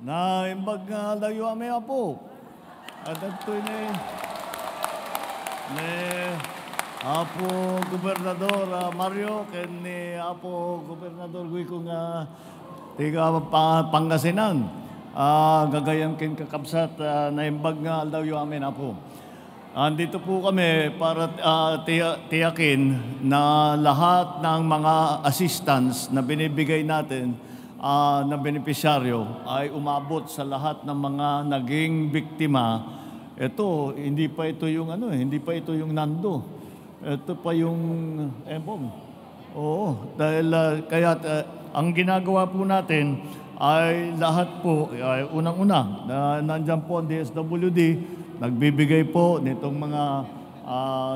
na imbag nga layo ame apo. At ito ni Apo Gobernador Mario, ken ni Apo Gobernador Guico nga tiga Pangasinan. Gagayang ken kakabsat na imbag nga layo ame apo. Andito po kami para tiyakin na lahat ng mga assistance na binibigay natin na benepisyaryo ay umabot sa lahat ng mga naging biktima. Ito, hindi pa ito yung hindi pa ito yung Nando. Ito pa yung Embong. Oo, dahil kaya ang ginagawa po natin ay lahat po, unang-una, nandiyan po ang DSWD, nagbibigay po nitong mga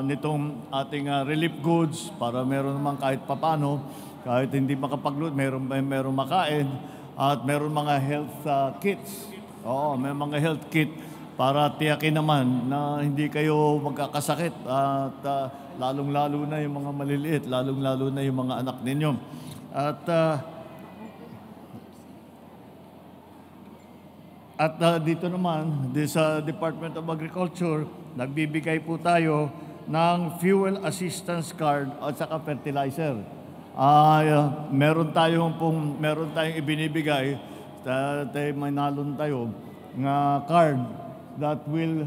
nitong ating relief goods para meron naman kahit papano, kahit hindi makapag-load, meron makain, at meron mga health kits. Oo, may mga health kit para tiyakin naman na hindi kayo magkakasakit at lalong-lalo na yung mga maliliit, lalong-lalo na yung mga anak ninyo. At dito naman, sa Department of Agriculture, nagbibigay po tayo ng fuel assistance card at saka fertilizer. Meron tayong ibinibigay, may nalon tayo nga card that will,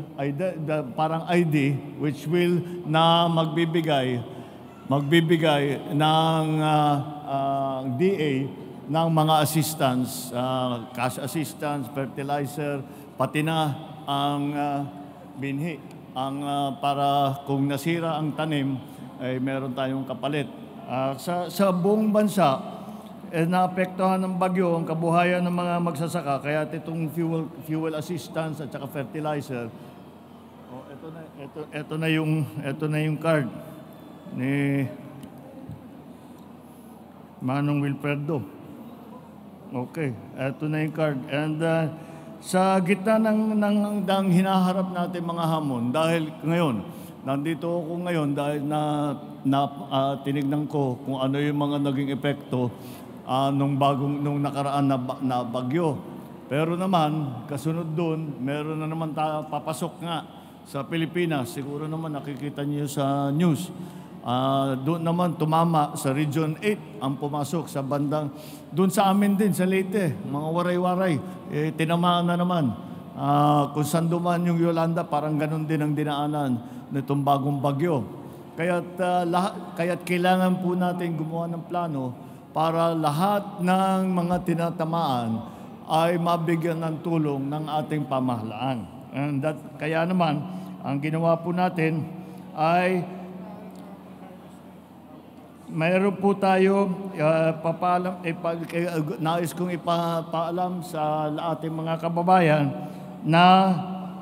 parang ID, which will na magbibigay ng DA ng mga assistance, cash assistance, fertilizer, pati na ang binhi. Para kung nasira ang tanim, ay meron tayong kapalit. Sa buong bansa, naapektuhan ng bagyo ang kabuhayan ng mga magsasaka, kaya itong fuel assistance at saka fertilizer. Ito na yung card ni Manong Wilfredo. Okay, ito na yung card. And sa gitna ng hinaharap natin mga hamon, dahil ngayon, nandito ako ngayon dahil tinignan ko kung ano yung mga naging epekto nung nakaraan na bagyo. Pero naman, kasunod doon, meron na naman papasok nga sa Pilipinas. Siguro naman nakikita niyo sa news. Doon naman tumama sa Region 8 ang pumasok sa bandang doon sa amin din sa Leyte, mga waray-waray, tinamaan na naman. Kung saan duman yung Yolanda, parang ganun din ang dinaanan nitong bagong bagyo. Kaya't kailangan po natin gumawa ng plano para lahat ng mga tinatamaan ay mabigyan ng tulong ng ating pamahalaan. And kaya naman, ang ginawa po natin ay mayroon po tayo nais kong ipapaalam sa ating mga kababayan na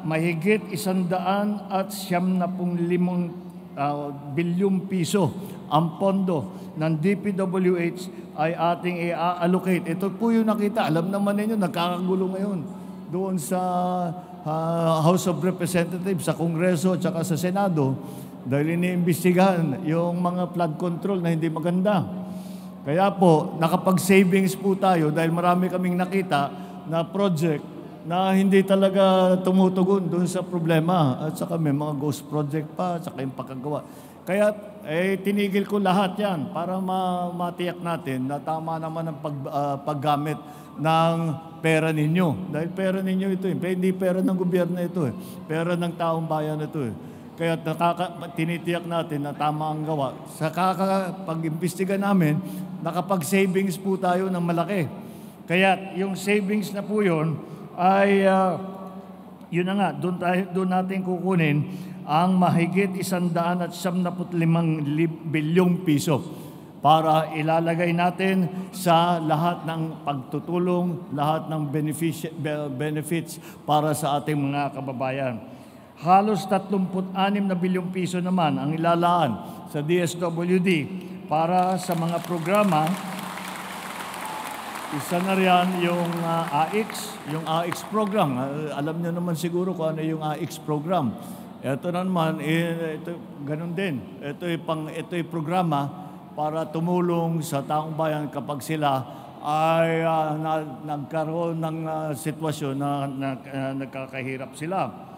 mahigit 195 bilyong piso ang pondo ng DPWH ay ating i-allocate. Ito po yung nakita. Alam naman ninyo, nagkakagulo ngayon doon sa House of Representatives, sa Kongreso at saka sa Senado. Dahil iniimbestigahan yung mga flood control na hindi maganda. Kaya po, nakapag-savings po tayo dahil marami kaming nakita na project na hindi talaga tumutugon doon sa problema. At saka may mga ghost project pa, at saka yung pagkagawa. Kaya tinigil ko lahat yan para matiyak natin na tama naman ang paggamit ng pera ninyo. Dahil pera ninyo ito, hindi pera ng gobyerno ito. Pera ng taong bayan ito. Kaya tinitiyak natin na tama ang gawa. Sa pag-imbestiga namin, nakapag-savings po tayo ng malaki. Kaya yung savings na po yun ay, yun na nga, doon natin kukunin ang mahigit 195 bilyong piso para ilalagay natin sa lahat ng pagtutulong, lahat ng benefits para sa ating mga kababayan. Halos 36 na bilyong piso naman ang ilalaan sa DSWD para sa mga programa. Isa na riyan yung AIX program. Alam niyo naman siguro kung ano yung AIX program. Ito na naman, ganun din. Ito'y programa para tumulong sa taong bayan kapag sila ay nagkaroon ng sitwasyon na nagkakahirap sila.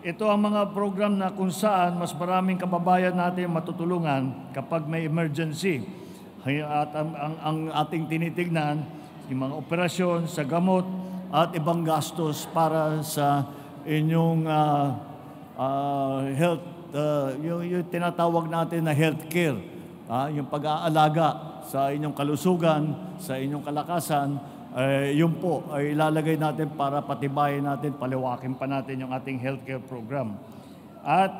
Ito ang mga program na kung saan mas maraming kababayan natin matutulungan kapag may emergency. At ang ating tinitignan, yung mga operasyon sa gamot at ibang gastos para sa inyong health, yung tinatawag natin na healthcare, yung pag-aalaga sa inyong kalusugan, sa inyong kalakasan, yun po ay ilalagay natin para patibayin natin, paliwakin pa natin yung ating healthcare program. At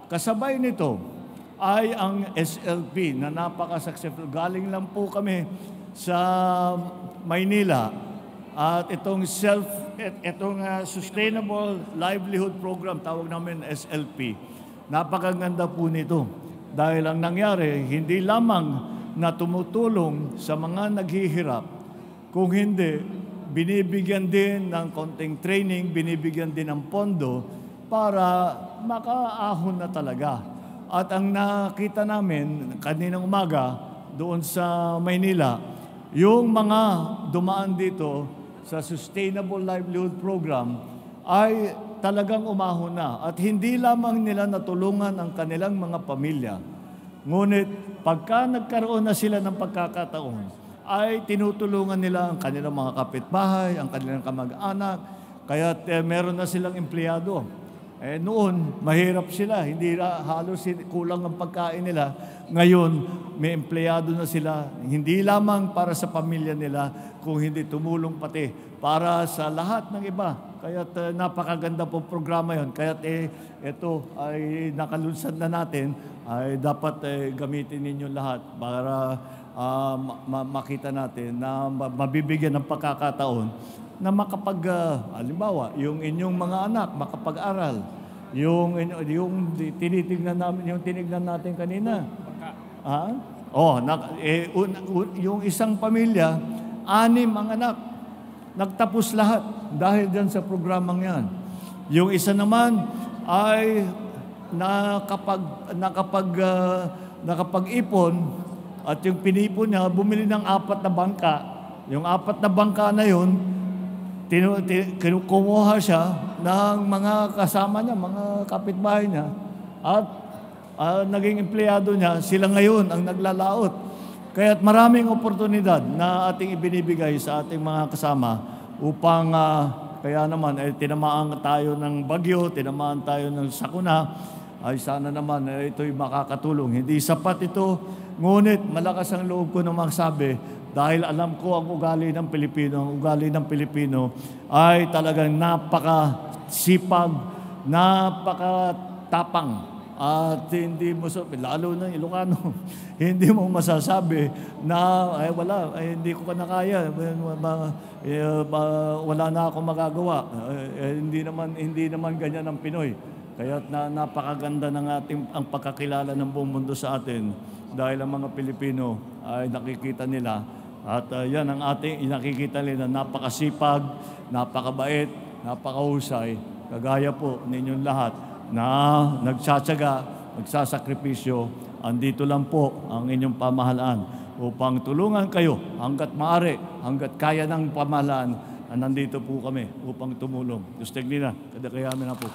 kasabay nito ay ang SLP na napaka-successful. Galing lang po kami sa Maynila at itong Sustainable Livelihood Program, tawag namin SLP. Napakaganda po nito dahil ang nangyari, hindi lamang na tumutulong sa mga naghihirap, kung hindi, binibigyan din ng konting training, binibigyan din ng pondo para makaahon na talaga. At ang nakita namin kaninang umaga doon sa Maynila, yung mga dumaan dito sa Sustainable Livelihood Program ay talagang umahon na. At hindi lamang nila natulungan ang kanilang mga pamilya. Ngunit pagka nagkaroon na sila ng pagkakataon, ay tinutulungan nila ang kanilang mga kapitbahay, ang kanilang kamag-anak, kaya meron na silang empleyado. Noon, mahirap sila, hindi halos kulang ang pagkain nila. Ngayon, may empleyado na sila, hindi lamang para sa pamilya nila, kung hindi tumulong pati para sa lahat ng iba. Kaya napakaganda po programa yon. Kaya ito ay nakalunsad na natin, ay dapat gamitin ninyo lahat para makita natin na mabibigyan ng pagkakataon na halimbawa, yung inyong mga anak makapag-aral, yung tinignan natin kanina. Yung isang pamilya, 6 ang anak, nagtapos lahat dahil dyan sa programang yan. Yung isa naman ay nakapag-ipon at yung pinipon niya, bumili ng 4 na bangka. Yung 4 na bangka na yun, kumuha siya ng mga kasama niya, mga kapitbahay niya, at naging empleyado niya, sila ngayon ang naglalaot. Kaya't maraming oportunidad na ating ibinibigay sa ating mga kasama upang kaya naman tinamaan tayo ng bagyo, tinamaan tayo ng sakuna, ay sana naman ito'y makakatulong. Hindi sapat ito, ngunit malakas ang loob ko na magsabi dahil alam ko ang ugali ng Pilipino. Ang ugali ng Pilipino ay talagang napakasipag, napakatapang. At hindi mo, lalo na Ilocano, hindi mo masasabi na hindi ko na kaya, wala na akong magagawa. Hindi naman ganyan ang Pinoy. Kaya napakaganda ng ang pagkakilala ng buong mundo sa atin dahil ang mga Pilipino ay nakikita nila at yan ang ating nakikita nila, napakasipag, napakabait, napakahusay, kagaya po ninyong lahat na nagsasyaga, nagsasakripisyo. Andito lang po ang inyong pamahalaan upang tulungan kayo hanggat maaari, hanggat kaya ng pamahalaan. Nandito po kami upang tumulong. Gusto nila, kadakayamin na po.